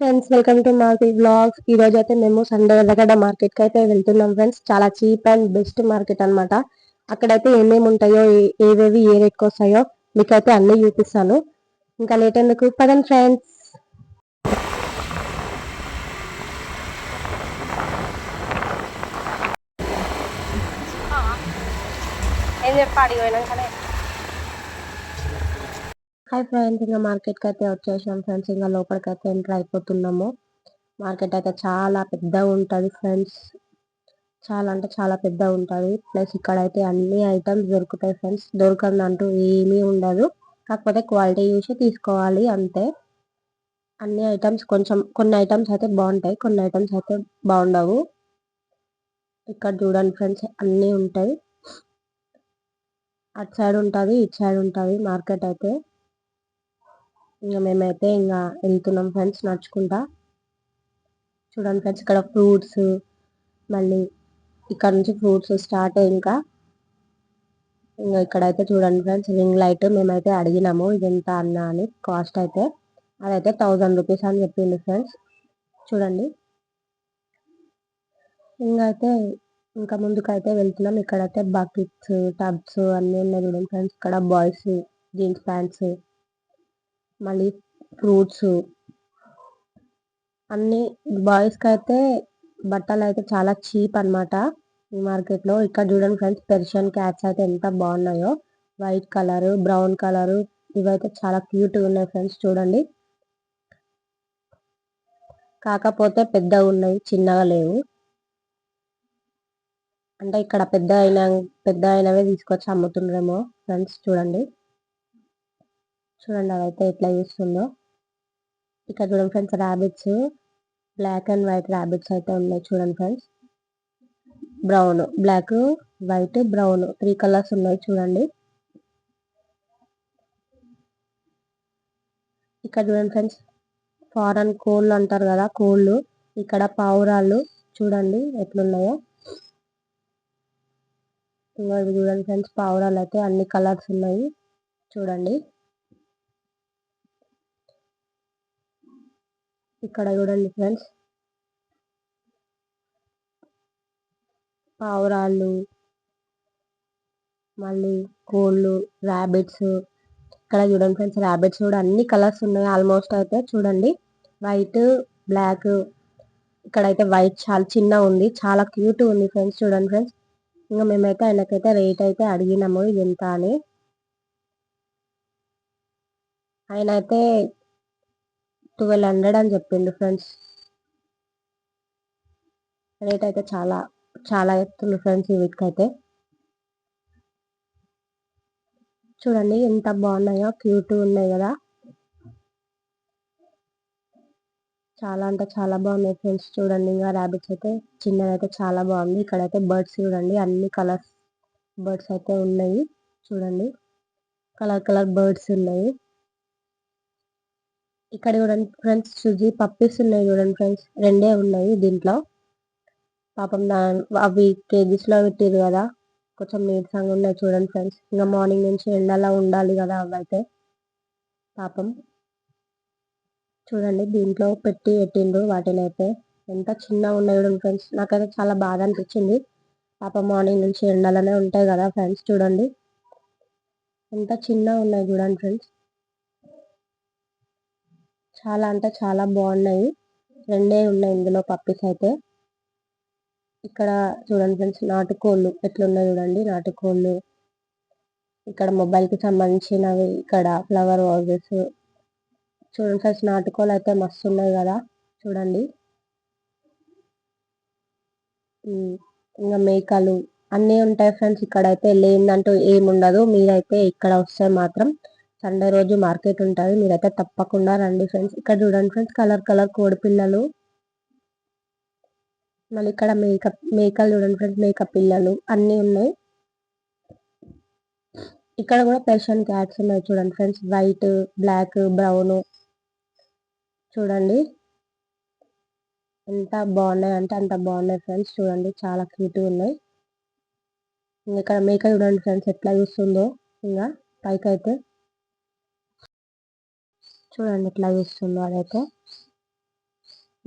Friends, welcome to Maruti blogs. ఈ రోజు అయితే మేము సండే వెలగడ మార్కెట్ కి అయితే వెళ్తున్నాం ఫ్రెండ్స్. చాలా చీప్ అండ్ బెస్ట్ మార్కెట్ అన్నమాట. అక్కడైతే ఏమేమి ఉంటాయో ఏవేవి ఏ రేట్ కి వస్తాయో మీకైతే అన్ని చూపిస్తాను. ఇంకా లేట్ ఎందుకు, పదండి ఫ్రెండ్స్. ఏం చెప్పాడు పోయినాకనే. హాయ్ ఫ్రెండ్స్, ఇంకా మార్కెట్ కి అయితే వచ్చేసాం ఫ్రెండ్స్. ఇంకా లోపలికి అయితే ఎంటర్ అయిపోతున్నాము. మార్కెట్ అయితే చాలా పెద్దగా ఉంటుంది ఫ్రెండ్స్. చాలా అంటే చాలా పెద్ద ఉంటుంది. ప్లస్ ఇక్కడైతే అన్ని ఐటమ్స్ దొరుకుతాయి ఫ్రెండ్స్. దొరకందంటూ ఏమీ ఉండదు. కాకపోతే క్వాలిటీ చూసి తీసుకోవాలి అంతే. అన్ని ఐటమ్స్ కొంచెం కొన్ని ఐటమ్స్ అయితే బాగుంటాయి, కొన్ని ఐటమ్స్ అయితే బాగుండవు. ఇక్కడ చూడండి ఫ్రెండ్స్, అన్నీ ఉంటాయి. అటు సైడ్ ఉంటుంది, ఇటు సైడ్ ఉంటుంది మార్కెట్ అయితే. ఇంకా మేమైతే ఇంకా వెళ్తున్నాం ఫ్రెండ్స్ నడుచుకుంటా. చూడండి ఫ్రెండ్స్, ఇక్కడ ఫ్రూట్స్, మళ్ళీ ఇక్కడ నుంచి ఫ్రూట్స్ స్టార్ట్. ఇంకా ఇక్కడైతే చూడండి ఫ్రెండ్స్, రింగ్ లైట్ మేమైతే అడిగినాము ఇది ఎంత అన్నా అని. కాస్ట్ అయితే అదైతే 1000 రూపీస్ అని చెప్పింది ఫ్రెండ్స్. చూడండి, ఇంకా ముందుకైతే వెళ్తున్నాం. ఇక్కడైతే బకెట్స్, టబ్స్ అన్నీ ఉన్నాయి చూడండి ఫ్రెండ్స్. ఇక్కడ బాయ్స్ జీన్స్ ప్యాంట్స్, మళ్ళీ ఫ్రూట్స్ అన్ని. బాయ్స్ కి అయితే బట్టలు అయితే చాలా చీప్ అన్నమాట ఈ మార్కెట్ లో. ఇక్కడ చూడండి ఫ్రెండ్స్, పెర్షియన్ క్యాట్స్ అయితే ఎంత బాగున్నాయో. వైట్ కలర్, బ్రౌన్ కలర్, ఇవైతే చాలా క్యూట్ గా ఉన్నాయి ఫ్రెండ్స్. చూడండి, కాకపోతే పెద్దగా ఉన్నాయి, చిన్నగా లేవు. అంటే ఇక్కడ పెద్ద అయినవే తీసుకొచ్చి అమ్ముతుండ్రేమో ఫ్రెండ్స్. చూడండి చూడండి అవైతే ఎట్లా చూస్తుందో. ఇక్కడ చూడండి friends, rabbits, black and white rabbits అయితే ఉన్నాయి చూడండి friends. Brown, black, white, brown 3 colours ఉన్నాయి చూడండి. ఇక్కడ చూడండి ఫ్రెండ్స్, ఫారెన్ కోళ్ళు అంటారు కదా, కోళ్ళు. ఇక్కడ పావురాళ్ళు చూడండి ఎట్లున్నాయో. ఇంకా చూడండి ఫ్రెండ్స్, పావురాలు అయితే అన్ని కలర్స్ ఉన్నాయి చూడండి. ఇక్కడ చూడండి ఫ్రెండ్స్, పావురాళ్ళు, మళ్ళీ కోళ్ళు, ర్యాబిట్స్. ఇక్కడ చూడండి ఫ్రెండ్స్, ర్యాబిట్స్ కూడా అన్ని కలర్స్ ఉన్నాయి ఆల్మోస్ట్ అయితే. చూడండి, వైట్, బ్లాక్. ఇక్కడైతే వైట్ చాలా చిన్న ఉంది, చాలా క్యూట్ ఉంది ఫ్రెండ్స్. చూడండి ఫ్రెండ్స్, ఇంకా మేమైతే ఆయనకైతే రేట్ అయితే అడిగినాము ఇది ఎంత అని. ఆయన అయితే 1200 అని చెప్పిండు ఫ్రెండ్స్. రేట్ అయితే చాలా చాలా ఎత్తుంది ఫ్రెండ్స్ ఈ వీటికైతే. చూడండి ఎంత బాగున్నాయో, క్యూట్ ఉన్నాయి కదా. చాలా అంటే చాలా బాగున్నాయి ఫ్రెండ్స్. చూడండి, ఇంకా ర్యాబిట్స్ అయితే చిన్నదైతే చాలా బాగుంది. ఇక్కడైతే బర్డ్స్ చూడండి, అన్ని కలర్స్ బర్డ్స్ అయితే ఉన్నాయి చూడండి. కలర్ కలర్ బర్డ్స్ ఉన్నాయి. ఇక్కడ చూడండి ఫ్రెండ్స్, సుజీ పప్పీస్ ఉన్నాయి చూడండి ఫ్రెండ్స్. రెండే ఉన్నాయి దీంట్లో. పాపం అవి కేజీస్ లో పెట్టిరు కదా, కొంచెం నీరసంగా ఉన్నాయి చూడండి ఫ్రెండ్స్. ఇంకా మార్నింగ్ నుంచి ఎండలా ఉండాలి కదా అవైతే పాపం. చూడండి, దీంట్లో పెట్టిండ్రు వాటిని అయితే. ఎంత చిన్నగా ఉన్నాయి చూడండి ఫ్రెండ్స్. నాకైతే చాలా బాధ అనిపించింది. పాప మార్నింగ్ నుంచి ఎండలనే ఉంటాయి కదా ఫ్రెండ్స్. చూడండి ఎంత చిన్నగా ఉన్నాయి చూడండి ఫ్రెండ్స్. చాలా అంటే చాలా బాగున్నాయి. రెండే ఉన్నాయి ఇందులో పప్పీస్ అయితే. ఇక్కడ చూడండి ఫ్రెండ్స్, నాటుకోళ్ళు ఎట్లున్నాయి చూడండి, నాటుకోళ్ళు. ఇక్కడ మొబైల్ కి సంబంధించినవి, ఇక్కడ ఫ్లవర్ వాజెస్. చూడండి ఫ్రెండ్స్, నాటుకోళ్ళు అయితే మస్తు ఉన్నాయి కదా చూడండి. ఇంకా మేకలు అన్నీ ఉంటాయి ఫ్రెండ్స్. ఇక్కడైతే లేదంటూ ఏముండదు. మీరైతే ఇక్కడ వస్తే మాత్రం సండే రోజు మార్కెట్ ఉంటుంది, మీరైతే తప్పకుండా రండి ఫ్రెండ్స్. ఇక్కడ చూడండి ఫ్రెండ్స్, కలర్ కలర్ కోడి పిల్లలు. మళ్ళీ ఇక్కడ మేకలు చూడండి ఫ్రెండ్స్, మేక పిల్లలు అన్నీ ఉన్నాయి. ఇక్కడ కూడా పర్షియన్ క్యాట్స్ ఉన్నాయి చూడండి ఫ్రెండ్స్, వైట్, బ్లాక్, బ్రౌన్. చూడండి ఎంత బాగున్నాయి అంటే అంత బాగున్నాయి ఫ్రెండ్స్. చూడండి చాలా క్యూట్గా ఉన్నాయి. ఇక్కడ మేక చూడండి ఫ్రెండ్స్ ఎట్లా చూస్తుందో. ఇంకా పైకి అయితే చూడండి ఎట్లా చూస్తుందో అదైతే.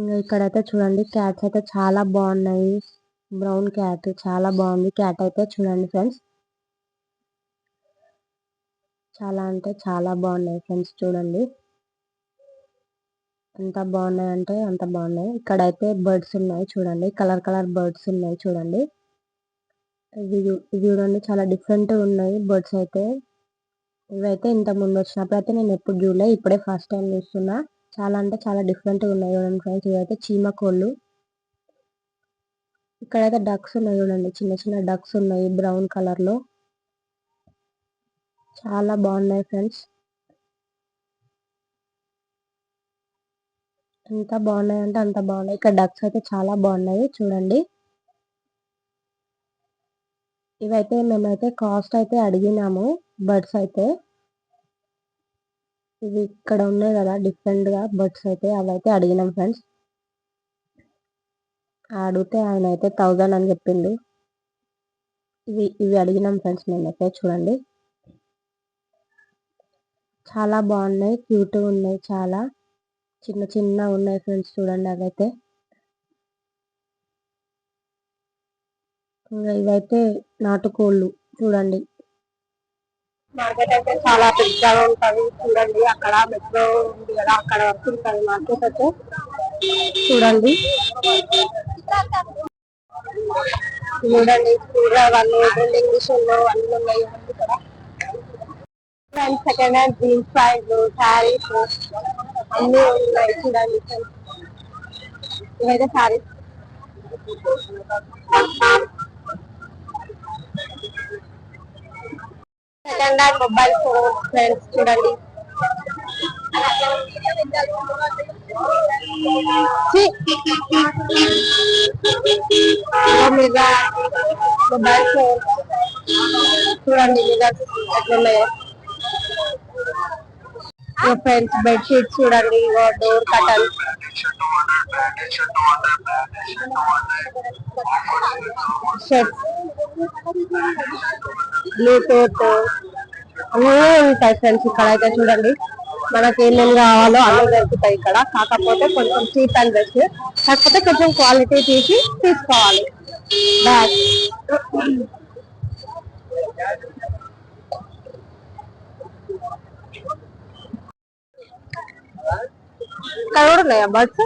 ఇంకా ఇక్కడైతే చూడండి క్యాట్స్ అయితే చాలా బాగున్నాయి. బ్రౌన్ క్యాట్ చాలా బాగుంది. క్యాట్ అయితే చూడండి ఫ్రెండ్స్, చాలా అంటే చాలా బాగున్నాయి ఫ్రెండ్స్. చూడండి ఎంత బాగున్నాయి అంటే అంత బాగున్నాయి. ఇక్కడైతే బర్డ్స్ ఉన్నాయి చూడండి, కలర్ కలర్ బర్డ్స్ ఉన్నాయి చూడండి. ఇవి చూడండి చాలా డిఫరెంట్ ఉన్నాయి బర్డ్స్ అయితే. ఇవైతే ఇంత ముందు వచ్చినప్పుడు అయితే నేను ఎప్పుడు చూడలే, ఇప్పుడే ఫస్ట్ టైం చూస్తున్నా. చాలా అంటే చాలా డిఫరెంట్ గా ఉన్నాయి చూడండి ఫ్రెండ్స్. ఇవైతే చీమ కోళ్ళు. ఇక్కడైతే డక్స్ ఉన్నాయి చూడండి, చిన్న చిన్న డక్స్ ఉన్నాయి బ్రౌన్ కలర్ లో. చాలా బాగున్నాయి ఫ్రెండ్స్, ఎంత బాగున్నాయి అంటే అంత బాగున్నాయి. ఇక్కడ డక్స్ అయితే చాలా బాగున్నాయి చూడండి. ఇవైతే మేమైతే కాస్ట్ అయితే అడిగినాము బర్డ్స్ అయితే. ఇవి ఇక్కడ ఉన్నాయి కదా డిఫరెంట్ గా బర్డ్స్ అయితే, అవైతే అడిగినాం ఫ్రెండ్స్. అడిగితే ఆయన అయితే 1000 అని చెప్పిండు. ఇవి అడిగినాం ఫ్రెండ్స్ మేమైతే. చూడండి చాలా బాగున్నాయి, క్యూట్ ఉన్నాయి, చాలా చిన్న చిన్న ఉన్నాయి ఫ్రెండ్స్. చూడండి అవైతే. ఇంకా ఇవైతే నాటుకోళ్ళు చూడండి. మార్కెట్ అయితే చాలా పెద్దగా ఉంటది చూడండి. అక్కడ మెట్రో ఉంది కదా, అక్కడ వరకు ఉంటుంది మార్కెట్ అయితే. చూడండి చూడండి కూరగాయలు, బిల్డింగ్ విషయంలో అన్ని ఉన్నాయి ఇక్కడ. సెకండ్ హ్యాండ్ జీన్స్ ప్యాంట్లు, శారీస్ అన్ని ఉన్నాయి చూడండి. ఇవైతే saris. Second hand mobile phone friends చూడండి. మొబైల్ ఫోన్ చూడండి ఎట్లున్నాయో ఫ్రెండ్స్. బెడ్షీట్స్ చూడండి, డోర్ కటన్, షర్ట్స్, బ్లూటూత్ అన్నీ ఉంటాయి ఫ్రెండ్స్. ఇక్కడ అయితే చూడండి మనకి ఏమేమి కావాలో అన్నీ దొరుకుతాయి ఇక్కడ. కాకపోతే కొంచెం చీప్ అండ్ బెస్ట్, కాకపోతే కొంచెం క్వాలిటీ తీసి తీసుకోవాలి. బ్యాగ్ ఇక్కడ కూడా ఉన్నాయా బర్డ్స్?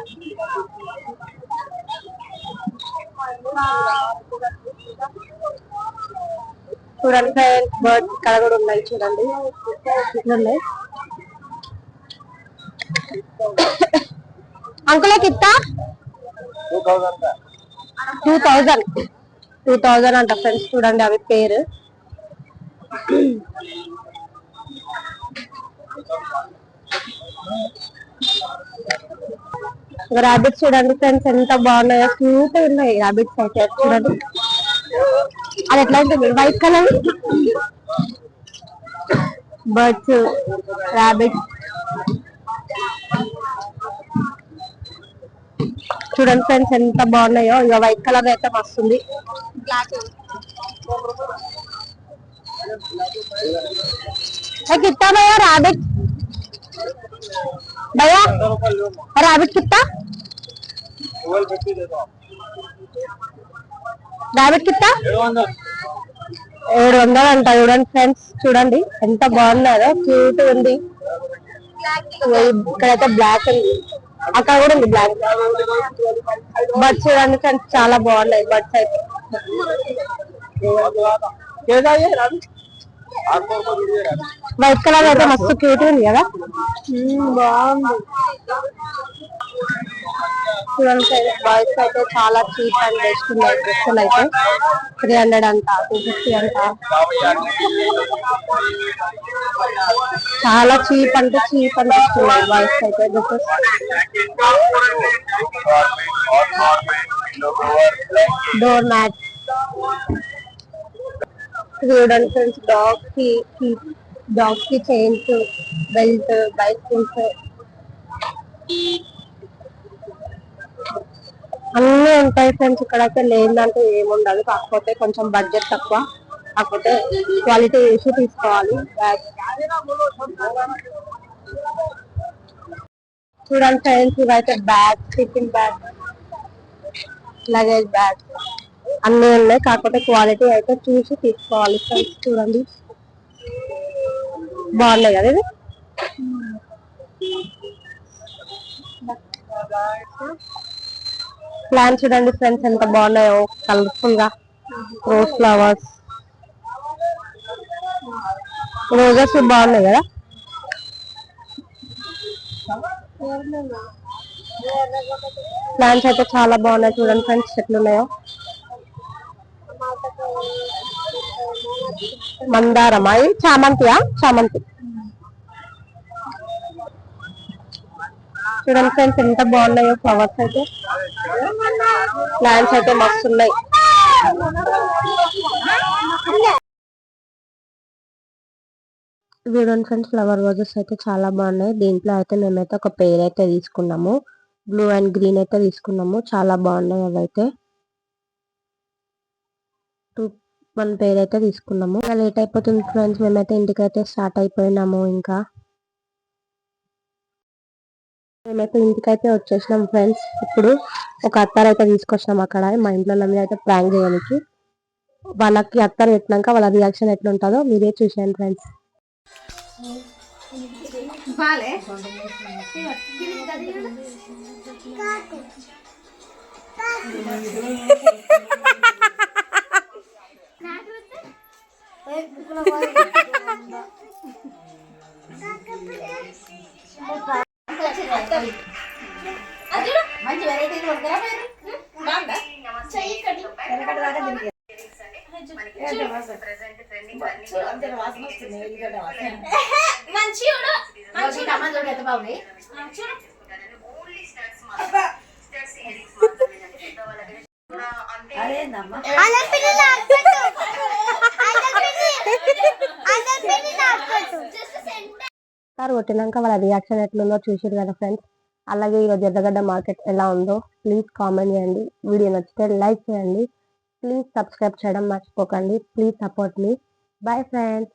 చూడండి ఫ్రెండ్స్, బర్డ్స్ ఇక్కడ కూడా ఉన్నాయి చూడండి. ఇట్లున్నాయి. అంకుల్ కిత్తా 2000 అంట ఫ్రెండ్స్. చూడండి అవి పేరు. రాబిట్స్ చూడండి ఫ్రెండ్స్ ఎంత బాగున్నాయో, క్యూట్ ఉన్నాయి రాబిట్స్ అయితే. చూడండి అది ఎట్లా ఉంటుంది, వైట్ కలర్ బర్డ్స్, రాబిట్స్. చూడండి ఫ్రెండ్స్ ఎంత బాగున్నాయో. ఇక వైట్ కలర్ అయితే వస్తుంది. कितना भैया रैबिट? भैया रैबिट कितना? रैबिट कितना? 700 అంట. చూడండి ఫ్రెండ్స్, చూడండి ఎంత బాగున్నారో, క్యూట్ ఉంది. ఇక్కడైతే బ్లాక్ ఉంది, అక్కడ కూడా ఉంది బ్లాక్. బర్డ్స్ చూడండి ఫ్రెండ్స్ చాలా బాగున్నాయి బర్డ్స్ అయితే. వైట్ కలర్ అయితే మస్తు క్యూట్ ఉంది కదా, బాగుంది. చూడండి బాయ్స్ అయితే చాలా చీప్ అండ్ బెస్ట్ ఉన్నాయి డ్రెస్సులు అయితే. 300 అంట, 250 అంట. చాలా చీప్ అంటే చీప్ అనిపిస్తున్నాయి బాయ్స్ అయితే డ్రెస్సెస్. డోర్ మ్యాట్ చూడండి ఫ్రెండ్స్. డాగ్ కి చైన్స్, బెల్ట్, బైసికల్స్ అన్నీ ఉంటాయి ఫ్రెండ్స్. ఇక్కడైతే లేదంటే ఏముండదు, కాకపోతే కొంచెం బడ్జెట్ తక్కువ, కాకపోతే క్వాలిటీ వేసి తీసుకోవాలి. చూడండి ఫ్రెండ్స్, ఇవైతే bag, tiffin bag, luggage bag అన్నీ ఉన్నాయి. కాకపోతే క్వాలిటీ అయితే చూసి తీసుకోవాలి ఫ్రెండ్స్. చూడండి బాగున్నాయి కదా ఇది. ప్లాన్ చూడండి ఫ్రెండ్స్ ఎంత బాగున్నాయో, కలర్ఫుల్ గా రోజ్ ఫ్లవర్స్, రోజెస్ బాగున్నాయి కదా. ప్లాంట్స్ అయితే చాలా బాగున్నాయి చూడండి ఫ్రెండ్స్ ఎట్లున్నాయో. మందారమా, ఇది చామంతియా? చామంతి. చూడండి ఫ్రెండ్స్ ఎంత బాగున్నాయో ఫ్లవర్స్ అయితే. ప్లాంట్స్ అయితే మస్తు ఉన్నాయి. చూడండి ఫ్రెండ్స్ ఫ్లవర్ వాజెస్ అయితే చాలా బాగున్నాయి. దీంట్లో అయితే మేమైతే ఒక పేర్ అయితే తీసుకున్నాము, బ్లూ అండ్ గ్రీన్ అయితే తీసుకున్నాము. చాలా బాగున్నాయి అవైతే. వన్ పేర్ అయితే తీసుకున్నాము. ఇంకా లేట్ అయిపోతుంది ఫ్రెండ్స్, మేమైతే ఇంటికైతే స్టార్ట్ అయిపోయినాము. ఇంకా మేమైతే ఇంటికైతే వచ్చేసినాం ఫ్రెండ్స్. ఇప్పుడు ఒక అత్తారు అయితే తీసుకొచ్చినాం అక్కడ మా ఇంట్లో మీద అయితే ప్రాంక్ చేయడానికి. వాళ్ళకి అత్తారు పెట్టినాక వాళ్ళ రియాక్షన్ ఎట్లా ఉంటుందో మీరే చూసాను ఫ్రెండ్స్. మంచి వెరైటీ ఎంత బాగున్నాయి. సార్ కొట్టినాక వాళ్ళ రియాక్షన్ ఎట్లుందో చూసారు కదా ఫ్రెండ్స్. అలాగే ఈరోజు ఎర్రగడ్డ మార్కెట్ ఎలా ఉందో ప్లీజ్ కామెంట్ చేయండి. వీడియో నచ్చితే లైక్ చేయండి. ప్లీజ్ సబ్స్క్రైబ్ చేయడం మర్చిపోకండి. Please support me. Bye friends.